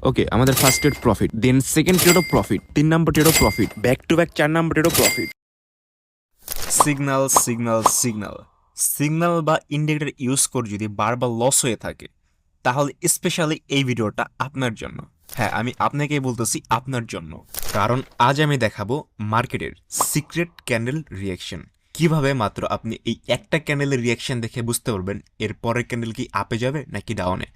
ওকে, আমাদের first trade profit, then second ট্রেডও profit, 3 number ট্রেডও profit, back to back 4 number ট্রেডও profit. Signal signal signal signal বা indicator use করে যদি বারবার লস হয়ে থাকে, তাহলে স্পেশালি এই ভিডিওটা আপনার জন্য। হ্যাঁ, আমি আপনাকেই বলতেছি আপনার জন্য, কারণ আজ আমি দেখাবো মার্কেটের সিক্রেট ক্যান্ডেল রিয়াকশন। কিভাবে মাত্র আপনি এই একটা ক্যান্ডেলের রিয়াকশন দেখে বুঝতে পারবেন এর পরের ক্যান্ডেল কি আপে যাবে নাকি ডাউনে।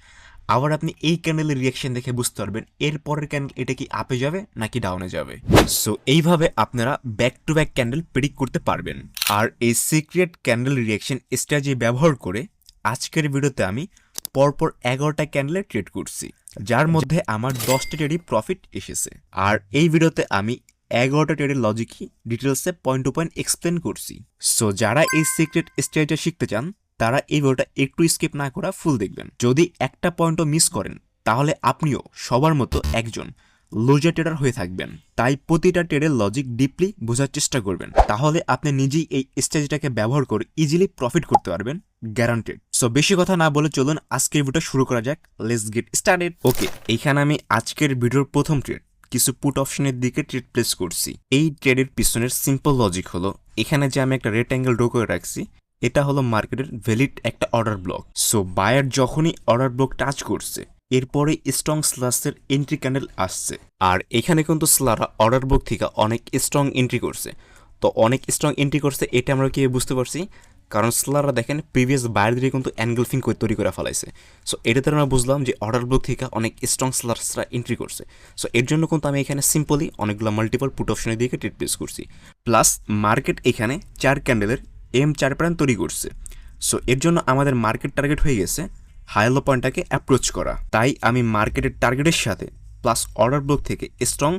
আবার আপনি এই ক্যান্ডেলের রিয়াকশন দেখে বুঝতে পারবেন এর পরের ক্যান্ডেল এটা কি আপে যাবে নাকি ডাউনে যাবে। সো এইভাবে আপনারা back to back candle predict করতে পারবেন। আর এই সিক্রেট ক্যান্ডেল রিয়াকশন স্ট্র্যাটেজি ব্যবহার করে আজকের ভিডিওতে আমি পরপর 11টা ক্যান্ডেলে ট্রেড করছি, যার মধ্যে আমার 10টা ট্রেডই প্রফিট এসেছে। আর এই ভিডিওতে আমি 11টা ট্রেডের লজিকই ডিটেলসে পয়েন্ট টু পয়েন্ট এক্সপ্লেন করছি। সো যারা এই সিক্রেট স্ট্র্যাটেজি শিখতে চান তারা এই ভিডিওটা একটু স্কিপ না করা ফুল দেখবেন। যদি একটা পয়েন্টও মিস করেন তাহলে আপনিও সবার মতো একজন লুজার ট্রেডার হয়ে থাকবেন। তাই প্রতিটা ট্রেডের লজিক ডিপলি বোঝার চেষ্টা করবেন, তাহলে আপনি নিজেই এই স্ট্র্যাটেজিটাকে ব্যবহার করে ইজিলি প্রফিট করতে পারবেন, গ্যারান্টেড। সো বেশি কথা না বলে চলুন আজকের ভিডিও শুরু করা যাক। Let's get started. ওকে, এইখানে আমি আজকের ভিডিওর প্রথম ট্রেড কিছু পুট অপশনের দিকে ট্রেড প্লেস করছি। এই ট্রেডের পিছনের সিম্পল লজিক হলো, এখানে যে আমি একটা রেড অ্যাঙ্গেল ড্র করে রাখছি এটা হলো মার্কেটের ভ্যালিড একটা অর্ডার ব্লক। সো বায়ার যখনই অর্ডার ব্লক টাচ করছে এরপরে স্ট্রং স্লাসের এন্ট্রি ক্যান্ডেল আসছে। আর এখানে কিন্তু স্লারা অর্ডার ব্লক থেকে অনেক স্ট্রং এন্ট্রি করছে। তো অনেক স্ট্রং এন্ট্রি করছে এটা আমরা কি বুঝতে পারছি, কারণ স্লাররা দেখেন প্রিভিয়াস বায়ার দিয়ে কিন্তু অ্যাঙ্গেলফিং তৈরি করে ফেলাইছে। সো এটাতে আমরা বুঝলাম যে অর্ডার ব্লক থেকে অনেক স্ট্রং স্লার্সরা এন্ট্রি করছে। সো এর জন্য কিন্তু আমি এখানে সিম্পলি অনেকগুলো মাল্টিপল পুট অপশনের দিকে ট্রেড প্লেস করছি। প্লাস মার্কেট এখানে 4 ক্যান্ডেলের M4 প্যাটার্ন তৈরি করছে। সো এর জন্য আমাদের মার্কেট টার্গেট হয়ে গেছে হাইলো পয়েন্টটাকে অ্যাপ্রোচ করা। তাই আমি মার্কেটের টার্গেটের সাথে প্লাস অর্ডার ব্লক থেকে স্ট্রং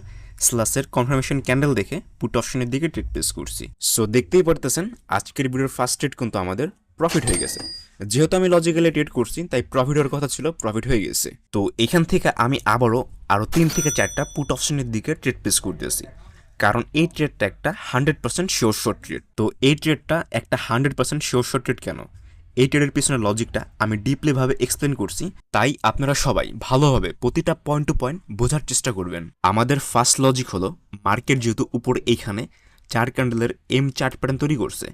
স্লাসের কনফার্মেশন ক্যান্ডেল দেখে পুট অপশনের দিকে ট্রেড প্লেস করছি। সো দেখতেই পারতেছেন আজকের ভিডিওর ফার্স্ট ট্রেড কিন্তু আমাদের প্রফিট হয়ে গেছে। যেহেতু আমি লজিক্যালি ট্রেড করছি তাই প্রফিট হওয়ার কথা ছিল, প্রফিট হয়ে গেছে। তো এখান থেকে আমি আরও 3 থেকে 4টা পুট অপশনের দিকে ট্রেড প্লেস করতেছি, কারণ এই ট্রেডটা একটা 100% শিওর শর্ট ট্রেড। তো এই ট্রেডটা একটা 100% শিওর শর্ট ট্রেড কেন, এই ট্রেডের পিছনের লজিকটা আমি ডিপলি ভাবে এক্সপ্লেন করছি। তাই আপনারা সবাই ভালোভাবে প্রতিটা পয়েন্ট টু পয়েন্ট বোঝার চেষ্টা করবেন। আমাদের ফার্স্ট লজিক হলো, মার্কেট যেহেতু উপরে এইখানে 4 ক্যান্ডেলের M4 প্যাটার্ন তৈরি করছে,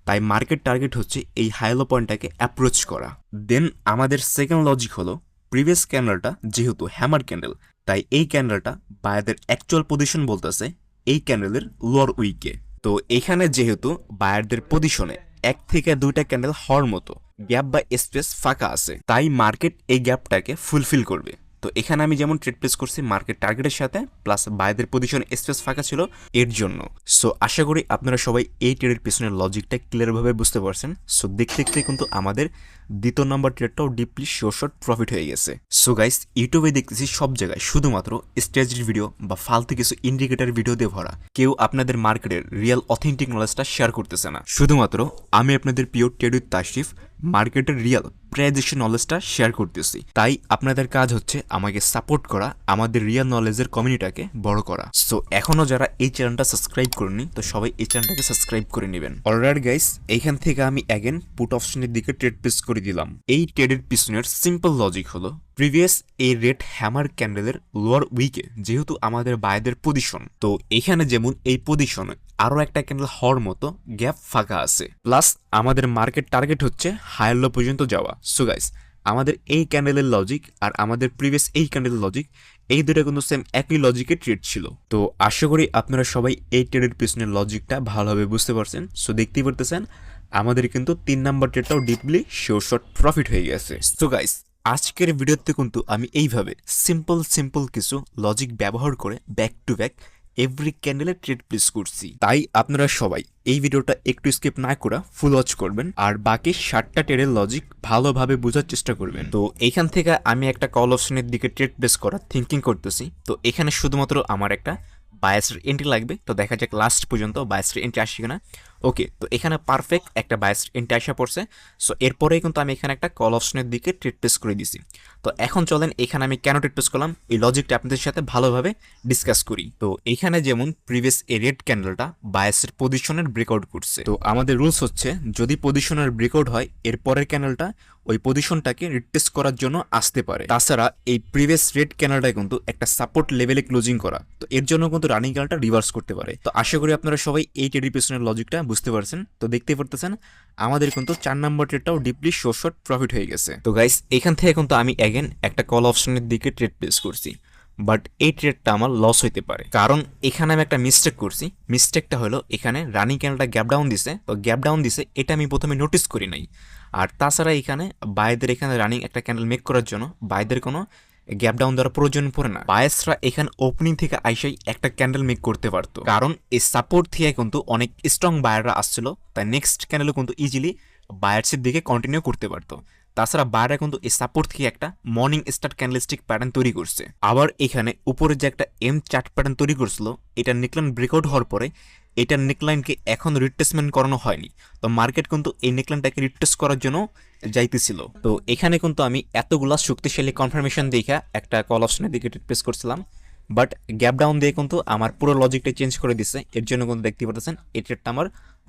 তাই মার্কেট টার্গেট হচ্ছে এই হাইলো পয়েন্টটাকে অ্যাপ্রোচ করা। দেন আমাদের সেকেন্ড লজিক হলো, প্রিভিয়াস ক্যান্ডেলটা যেহেতু হ্যামার ক্যান্ডেল, তাই এই ক্যান্ডেলটা বায়ারদের অ্যাকচুয়াল পজিশন বলতেছে এই ক্যান্ডেলের লোয়ার উইকে। তো এখানে যেহেতু বায়ারদের পজিশনে 1 থেকে 2টা ক্যান্ডেল হওয়ার মতো গ্যাপ বা স্পেস ফাঁকা আছে, তাই মার্কেট এই গ্যাপটাকে ফুলফিল করবে। তো এখানে আমি যেমন ট্রেড প্লেস করছি মার্কেট টার্গেটের সাথে, প্লাস বায়ারদের পজিশনে স্পেস ফাঁকা ছিল এর জন্য। সো আশা করি আপনারা সবাই এই ট্রেডের পিছনের লজিকটা ক্লিয়ারভাবে বুঝতে পারছেন। সো দেখতে দেখতে কিন্তু আমাদের দ্বিতীয় নাম্বার ট্রেডটাও ডিপলি শিওর শর্ট প্রফিট হয়ে গেছে। সো গাইস, ইউটিউবে দেখতেছি সব জায়গায় শুধুমাত্র স্ট্র্যাটেজির ভিডিও বা ফালতু কিছু ইন্ডিকেটর ভিডিও দিয়ে ভরা। কেউ আপনাদের মার্কেটের রিয়েল অথেন্টিক নলেজটা শেয়ার করতেছে না। শুধুমাত্র আমি আপনাদের প্রিয় ট্রেড উইথ তাশরিফ মার্কেটের রিয়েল প্রাইজেশন নলেজটা শেয়ার করতেছি। তাই আপনাদের কাজ হচ্ছে আমাকে সাপোর্ট করা, আমাদের রিয়েল নলেজের কমিউনিটিটাকে বড় করা। সো এখনো যারা এই চ্যানেলটা সাবস্ক্রাইব করেনি তো সবাই এই চ্যানেলটাকে সাবস্ক্রাইব করে নেবেন। অলরাইট গাইস, এইখান থেকে আমি অ্যাগেন পুট অপশনের দিকে ট্রেড প্লেস করে দিলাম। এই ট্রেডের পিছনের সিম্পল লজিক হলো, প্রিভিয়াস এই রেড হ্যামার ক্যান্ডেলের লোয়ার উইকে যেহেতু আমাদের বায়ারদের পজিশন, তো এখানে যেমন এই পজিশনে আরও একটা ক্যান্ডেল হওয়ার মতো গ্যাপ ফাঁকা আছে। প্লাস আমাদের মার্কেট টার্গেট হচ্ছে হায়ার লো পর্যন্ত যাওয়া। সো গাইস, আমাদের এই ক্যান্ডেলের লজিক আর আমাদের প্রিভিয়াস এই ক্যান্ডেলের লজিক, এই দুটো কিন্তু সেম একই লজিকে ট্রেড ছিল। তো আশা করি আপনারা সবাই এই ট্রেডের পিছনের লজিকটা ভালোভাবে বুঝতে পারছেন। সো দেখতেই পারতেছেন আমাদের কিন্তু 3 নাম্বার ট্রেডটাও ডিপলি শিওর শর্ট প্রফিট হয়ে গেছে। সো গাইস, আজকের ভিডিওতে কিন্তু আমি এইভাবে সিম্পল কিছু লজিক ব্যবহার করে ব্যাক টু ব্যাক এভরি ক্যান্ডেলে ট্রেড প্লেস করছি। তাই আপনারা সবাই এই ভিডিওটা একটু স্কিপ না করে ফুল ওয়াচ করবেন আর বাকি 7টা ট্রেডের লজিক ভালোভাবে বোঝার চেষ্টা করবেন। তো এইখান থেকে আমি একটা কল অপশনের দিকে ট্রেড প্লেস করার থিঙ্কিং করতেছি। তো এখানে শুধুমাত্র আমার একটা বায়াসের এন্ট্রি লাগবে। তো দেখা যাক লাস্ট পর্যন্ত বায়াসের এন্ট্রি আসে কিনা। ওকে, তো এখানে পারফেক্ট একটা বায়াস এন্ট্রি আসা পড়ছে। সো এরপরেই কিন্তু আমি এখানে একটা কল অপশনের দিকে ট্রেড প্লেস করে দিছি। তো এখন চলেন এখানে আমি কেন ট্রেড প্লেস করলাম এই লজিকটা আপনাদের সাথে ভালোভাবে ডিসকাস করি। তো এখানে যেমন প্রিভিয়াস এই রেড ক্যান্ডেলটা বায়াসের পজিশনের ব্রেকআউট করছে, তো আমাদের রুলস হচ্ছে যদি পজিশনের ব্রেকআউট হয় এর পরের ক্যান্ডেলটা ওই পজিশনটাকে রিটেস্ট করার জন্য আসতে পারে। তাছাড়া এই প্রিভিয়াস রেড ক্যান্ডেলটা কিন্তু একটা সাপোর্ট লেভেলে ক্লোজিং করা, তো এর জন্য কিন্তু রানিং ক্যান্ডেলটা রিভার্স করতে পারে। তো আশা করি আপনারা সবাই এই ট্রেডের পিছনের লজিকটা বুঝতে পারছেন। তো দেখতে পারতেছেন আমাদের কিন্তু 4 নম্বর ট্রেডটাও ডিপলি শর্ট প্রফিট হয়ে গেছে। তো গাইস এখান থেকে কিন্তু আমি অ্যাগেন একটা কল অপশনের দিকে ট্রেড প্লেস করছি, বাট এই ট্রেডটা আমার লস হইতে পারে, কারণ এখানে আমি একটা মিস্টেক করছি। মিস্টেকটা হলো এখানে রানিং ক্যান্ডেলটা গ্যাপ ডাউন দিছে, তো গ্যাপ ডাউন দিছে এটা আমি প্রথমে নোটিস করি নাই। আর তাছাড়া এখানে বাইদের এখানে রানিং একটা ক্যান্ডেল মেক করার জন্য বাইদের কোনো গ্যাপ ডাউন দেওয়ার প্রয়োজন পড়ে না। বায়াসরা এখানে ওপেনিং থেকে আইসাই একটা ক্যান্ডেল মেক করতে পারতো, কারণ এই সাপোর্ট থেকে কিন্তু অনেক স্ট্রং বায়াররা আসছিল, তাই নেক্সট ক্যান্ডেলও কিন্তু ইজিলি বায়ার্সের দিকে কন্টিনিউ করতে পারতো। তাছাড়া বায়াররা কিন্তু এই সাপোর্ট থেকে একটা মর্নিং স্টার ক্যান্ডেলস্টিক প্যাটার্ন তৈরি করছে। আবার এখানে উপরে যে একটা এম চার্ট প্যাটার্ন তৈরি করছিল, এটা নেকলাইন ব্রেকআউট হওয়ার পরে এটার নেকলাইনকে এখন রিট্রেসমেন্ট করানো হয়নি, তো মার্কেট কিন্তু এই নেকলাইনটাকে রিট্রেস করার জন্য যাইতেছিল। তো এখানে কিন্তু আমি এতগুলা শক্তিশালী কনফার্মেশন দেখে একটা কল অপশনের দিকে প্রেস করছিলাম, বাট গ্যাপ ডাউন দিয়ে কিন্তু আমার পুরো লজিকটা চেঞ্জ করে দিচ্ছে। এর জন্য কিন্তু দেখতে পাচ্ছেন এই ট্রেডটা আমার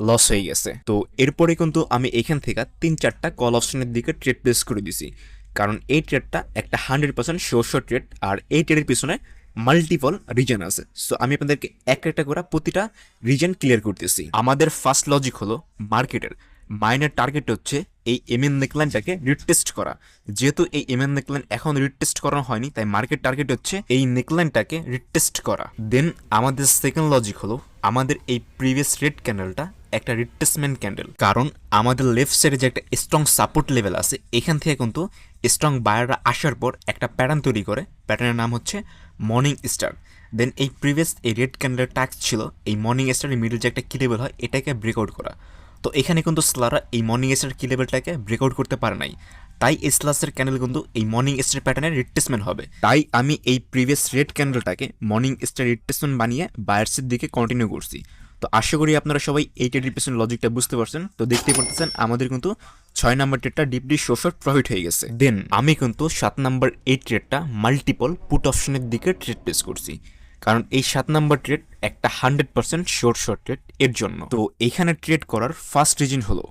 লস হয়ে গেছে। তো এরপরে কিন্তু আমি এখান থেকে 3-4টা কল অপশনের দিকে ট্রেড প্লেস করে দিছি, কারণ এই ট্রেডটা একটা 100% শিওর ট্রেড, আর এই ট্রেডের পিছনে মাল্টিপল রিজন আছে। সো আমি আপনাদেরকে একটা করে প্রতিটা রিজন ক্লিয়ার করতেছি। আমাদের ফার্স্ট লজিক হলো মার্কেটের মাইনের টার্গেট হচ্ছে এই এমএন নেকলাইনটাকে রিটেস্ট করা। যেহেতু এই এমএন নেকলাইন এখন রিটেস্ট করানো হয়নি, তাই মার্কেট টার্গেট হচ্ছে এই নেকলাইনটাকে রিটেস্ট করা। দেন আমাদের সেকেন্ড লজিক হলো আমাদের এই প্রিভিয়াস রেড ক্যান্ডেলটা একটা রিট্রেসমেন্ট ক্যান্ডেল, কারণ আমাদের লেফট সাইডে যে একটা স্ট্রং সাপোর্ট লেভেল আছে এখান থেকে কিন্তু স্ট্রং বায়াররা আসার পর একটা প্যাটার্ন তৈরি করে, প্যাটার্নের নাম হচ্ছে মর্নিং স্টার। দেন এই প্রিভিয়াস এই রেড ক্যান্ডেলের টাস্ক ছিল এই মর্নিং স্টারের মিডল যে একটা কি লেভেল হয় এটাকে ব্রেকআউট করা। তো এখানে কিন্তু স্লাররা এই মর্নিং স্টার কি লেভেলটাকে ব্রেকআউট করতে পারে নাই, তাই স্লাসের ক্যান্ডেল কিন্তু এই মর্নিং স্টার প্যাটার্নের রিট্রেসমেন্ট হবে। তাই আমি এই প্রিভিয়াস রেড ক্যান্ডেলটাকে মর্নিং স্টার রিট্রেসমেন্ট বানিয়ে বায়ার্সের দিকে কন্টিনিউ করছি। তো আশা করি আপনারা সবাই এই ট্রেডের পিছনে লজিকটা বুঝতে পারছেন। তো দেখতেই পারতেছেন আমাদের কিন্তু 6 নাম্বার ট্রেডটা ডিপলি শর্ট প্রফিট হয়ে গেছে। দেন আমি কিন্তু 7 নাম্বার এই ট্রেডটা মাল্টিপল পুট অপশনের দিকে ট্রেড প্লেস করছি, কারণ এই 7 নাম্বার ট্রেড একটা 100% শর্ট ট্রেড এর জন্য। তো এখানে ট্রেড করার ফার্স্ট রিজন হলো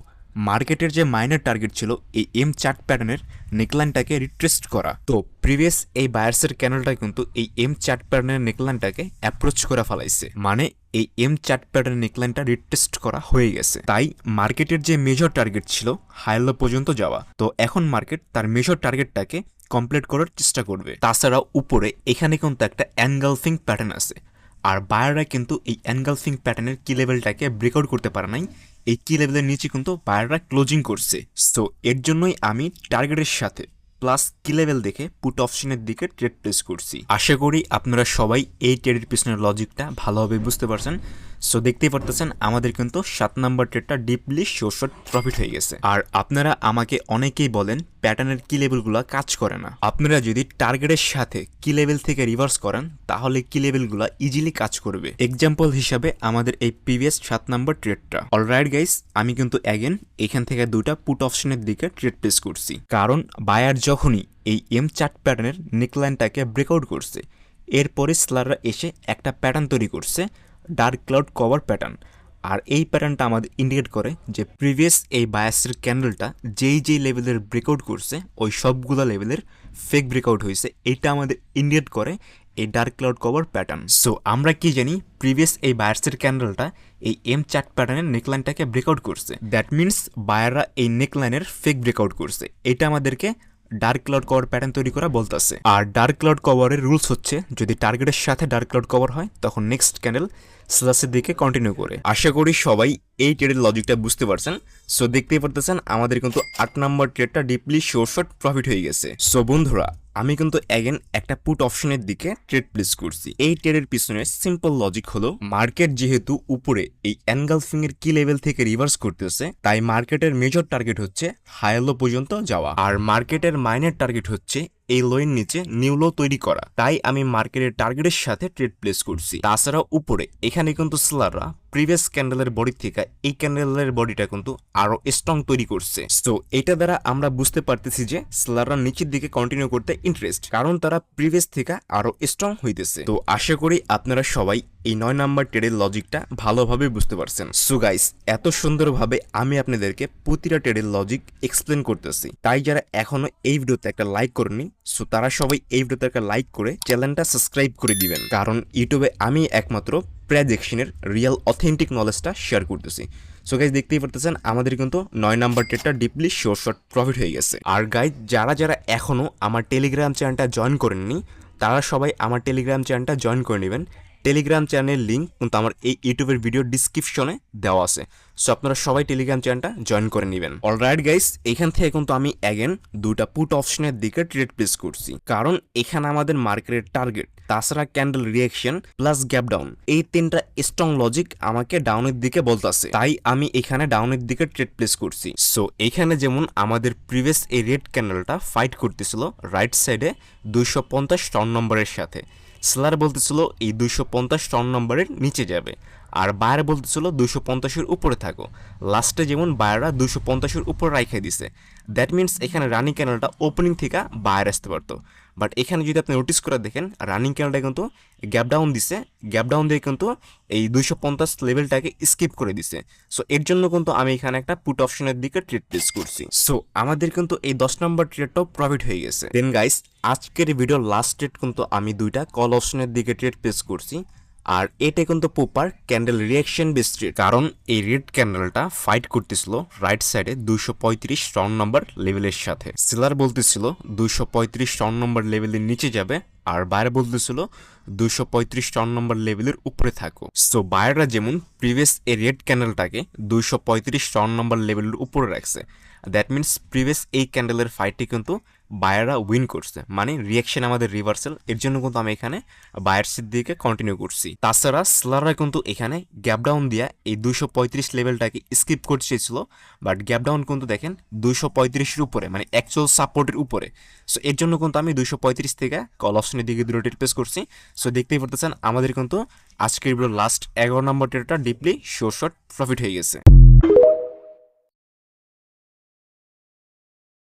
মার্কেটের যে মাইনার টার্গেট ছিল এই এম চার্ট প্যাটার্নের নেকলাইনটাকে রিট্রেস্ট করা। তো প্রিভিয়াস এই বায়ার্সের ক্যানেলটা কিন্তু এই এম চার্ট প্যাটার্নের নেকলাইনটাকে অ্যাপ্রোচ করে ফেলাইছে, মানে এই এম চার্ট প্যাটার্নের নেকলাইনটা রিটেস্ট করা হয়ে গেছে। তাই মার্কেটের যে মেজর টার্গেট ছিল হাইলো পর্যন্ত যাওয়া, তো এখন মার্কেট তার মেজর টার্গেটটাকে কমপ্লিট করার চেষ্টা করবে। তাছাড়া উপরে এখানে কিন্তু একটা অ্যানগালফিং প্যাটার্ন আছে, আর বায়াররা কিন্তু এই অ্যানগালফিং প্যাটার্নের কি লেভেলটাকে ব্রেকআউট করতে পারে নাই, এই কি লেভেলের নিচে কিন্তু বায়াররা ক্লোজিং করছে। সো এর জন্যই আমি টার্গেটের সাথে প্লাস কি লেভেল দেখে পুট অপশনের দিকে ট্রেড প্লেস করছি। আশা করি আপনারা সবাই এই ট্রেডের পিছনের লজিকটা ভালোভাবে বুঝতে পারছেন। সো দেখতেই পারতেছেন আমাদের কিন্তু 7 নাম্বার ট্রেডটা ডিপলি শর্ট প্রফিট হয়ে গেছে। আর আপনারা আমাকে অনেকেই বলেন প্যাটার্নের কি লেভেলগুলো কাজ করে না। আপনারা যদি টার্গেটের সাথে কি লেভেল থেকে রিভার্স করেন তাহলে কি লেভেলগুলো ইজিলি কাজ করবে। এক্সাম্পল হিসাবে আমাদের এই প্রিভিয়াস 7 নাম্বার ট্রেডটা। অলরাইট গাইস, আমি কিন্তু অ্যাগেন এখান থেকে 2টা পুট অপশনের দিকে ট্রেড প্লেস করছি, কারণ বায়ার যখনই এই এম চার্ট প্যাটার্নের নেকলাইনটাকে ব্রেকআউট করছে এরপরে স্লাররা এসে একটা প্যাটার্ন তৈরি করছে ডার্ক ক্লাউড কভার প্যাটার্ন। আর এই প্যাটার্নটা আমাদের ইন্ডিকেট করে যে প্রিভিয়াস এই বায়াসের ক্যান্ডেলটা যেই লেভেলের ব্রেকআউট করছে ওই সবগুলো লেভেলের ফেক ব্রেকআউট হয়েছে, এটা আমাদের ইন্ডিকেট করে এই dark cloud cover pattern. So আমরা কি জানি প্রিভিয়াস এই বায়ার্সের ক্যান্ডেলটা এই এম চার্ট প্যাটার্নের নেকলাইনটাকে ব্রেকআউট করছে, দ্যাট মিনস বায়াররা এই নেকলাইনের ফেক ব্রেকআউট করছে, এটা আমাদেরকে ডার্ক ক্লাউড কভার প্যাটার্ন তৈরি করা বলতেছে। আর ডার্ক ক্লাউড কভারের রুলস হচ্ছে যদি টার্গেটের সাথে ডার্ক ক্লাউড কভার হয় তখন নেক্সট ক্যান্ডেল স্লাসের দিকে কন্টিনিউ করে। আশা করি সবাই এই ট্রেডের লজিকটা বুঝতে পারছেন। সো দেখতেই পারতেছেন আমাদের কিন্তু 8 নাম্বার ট্রেডটা ডিপলি শর্ট প্রফিট হয়ে গেছে। সো বন্ধুরা, আমি কিন্তু অ্যাগেন একটা পুট অপশনের দিকে ট্রেড প্লেস করছি। এই ট্রেডের পিছনে সিম্পল লজিক হলো মার্কেট যেহেতু উপরে এই এনগালফিং এর কি লেভেল থেকে রিভার্স করতেছে, তাই মার্কেটের মেজর টার্গেট হচ্ছে হাই লো পর্যন্ত যাওয়া, আর মার্কেটের মাইনের টার্গেট হচ্ছে এই লোয়ের নিচে নিউ লো তৈরি করা, তাই আমি মার্কেটের টার্গেটের সাথে ট্রেড প্লেস করছি। তাছাড়া উপরে এখানে কিন্তু সেলাররা প্রিভিয়াস ক্যান্ডেলের বডি থেকে এই ক্যান্ডেলের বডিটা কিন্তু আরো স্ট্রং তৈরি করছে। সো এটা দ্বারা আমরা বুঝতে পারতেছি যে সেলাররা নিচের দিকে কন্টিনিউ করতে ইন্টারেস্ট, কারণ তারা প্রিভিয়াস থেকে আরো স্ট্রং হইতেছে। তো আশা করি আপনারা সবাই এই 9 নাম্বার ট্রেডের লজিকটা ভালোভাবে বুঝতে পারছেন। সো গাইস, এত সুন্দরভাবে আমি আপনাদেরকে প্রতিটা ট্রেডের লজিক এক্সপ্লেন করতেছি, তাই যারা এখনো এই ভিডিওতে একটা লাইক করেননি, সো তারা সবাই এই ভিডিওতে একটা লাইক করে চ্যানেলটা সাবস্ক্রাইব করে দিবেন, কারণ ইউটিউবে আমি একমাত্র প্রেডিকশনের রিয়েল অথেন্টিক নলেজটা শেয়ার করতেছি। সো গাইজ, দেখতেই পারতেছেন আমাদের কিন্তু 9 নাম্বার ট্রেডটা ডিপলি শর্ট প্রফিট হয়ে গেছে। আর গাইজ, যারা যারা এখনো আমার টেলিগ্রাম চ্যানেলটা জয়েন করেননি, তারা সবাই আমার টেলিগ্রাম চ্যানেলটা জয়েন করে নেবেন। টেলিগ্রাম চ্যানেলের লিঙ্ক কিন্তু আমার এই ইউটিউবের ভিডিও ডিসক্রিপশনে দেওয়া আছে। সো আপনারা সবাই টেলিগ্রাম চ্যানেলটা জয়েন করে নেবেন। অলরাইট গাইস, এখান থেকে কিন্তু আমি অ্যাগেন দুটা পুট অপশনের দিকে ট্রেড প্লেস করছি, কারণ এখানে আমাদের মার্কেটের টার্গেট, তাছাড়া candle reaction plus gap down, এই তিনটা স্ট্রং লজিক আমাকে ডাউনের দিকে বলতেছে, তাই আমি এখানে ডাউনের দিকে ট্রেড প্লেস করছি। সো এখানে যেমন আমাদের প্রিভিয়াস এই রেড ক্যান্ডেলটা ফাইট করতেছিল রাইট সাইডে 250 টন নম্বরের সাথে। সেলার বলতেছিল এই 250 টন নম্বরের নিচে যাবে, আর বায়ার বলতেছিল 250-এর উপরে থাকো। লাস্টে যেমন বায়াররা 250-এর উপরে রাইখে দিছে, দ্যাট মিনস এখানে রানিং ক্যান্ডেলটা ওপেনিং থেকে বায়ার আসতে পারতো। বাট এখানে যদি আপনি নোটিস করে দেখেন, রানিং ক্যান্ডেলটা কিন্তু গ্যাপ ডাউন দিছে, গ্যাপ ডাউন দিয়ে কিন্তু এই 250 লেভেলটাকে স্কিপ করে দিছে। সো এর জন্য কিন্তু আমি এখানে একটা পুট অপশনের দিকে ট্রেড প্লেস করছি। সো আমাদের কিন্তু এই 10 নম্বর ট্রেডটাও প্রফিট হয়ে গেছে। দেন গাইস, আজকের ভিডিওর লাস্ট ট্রেড কিন্তু আমি দুইটা কল অপশনের দিকে ট্রেড প্লেস করছি, আর এটা কিন্তু proper candle reaction based trade, কারণ এই রেড ক্যান্ডেলটা ফাইট করতেছিল রাইট সাইডে 235 টন নম্বর লেভেলের সাথে। সেলার বলতেছিল 235 টন নম্বর লেভেলের নিচে যাবে, আর বায়ার বলতেছিল 235 টন নম্বর লেভেলের উপরে থাকো। সো বায়াররা যেমন প্রিভিয়াস এই রেড ক্যান্ডেলটাকে 235 টন নম্বর লেভেলের উপরে রাখছে, দ্যাট মিনস প্রিভিয়াস এই ক্যান্ডেলের ফাইটটি কিন্তু বায়াররা উইন করছে, মানে রিয়াকশন আমাদের রিভার্সাল। এর জন্য কিন্তু আমি এখানে বায়ার্সের দিকে কন্টিনিউ করছি। তাছাড়া সেলাররা কিন্তু এখানে গ্যাপ ডাউন দিয়া এই 235 লেভেলটাকে স্কিপ করতে চেয়েছিল, বাট গ্যাপ ডাউন কিন্তু দেখেন 235-এর উপরে, মানে অ্যাকচুয়াল সাপোর্টের উপরে। সো এর জন্য কিন্তু আমি 235 থেকে কল অপশনের দিকে দুটো ট্রেড প্লেস করছি। সো দেখতেই পারতেছেন আমাদের কিন্তু আজকের ভিডিওর লাস্ট 11 নম্বর ট্রেডটা ডিপলি শর্ট প্রফিট হয়ে গেছে।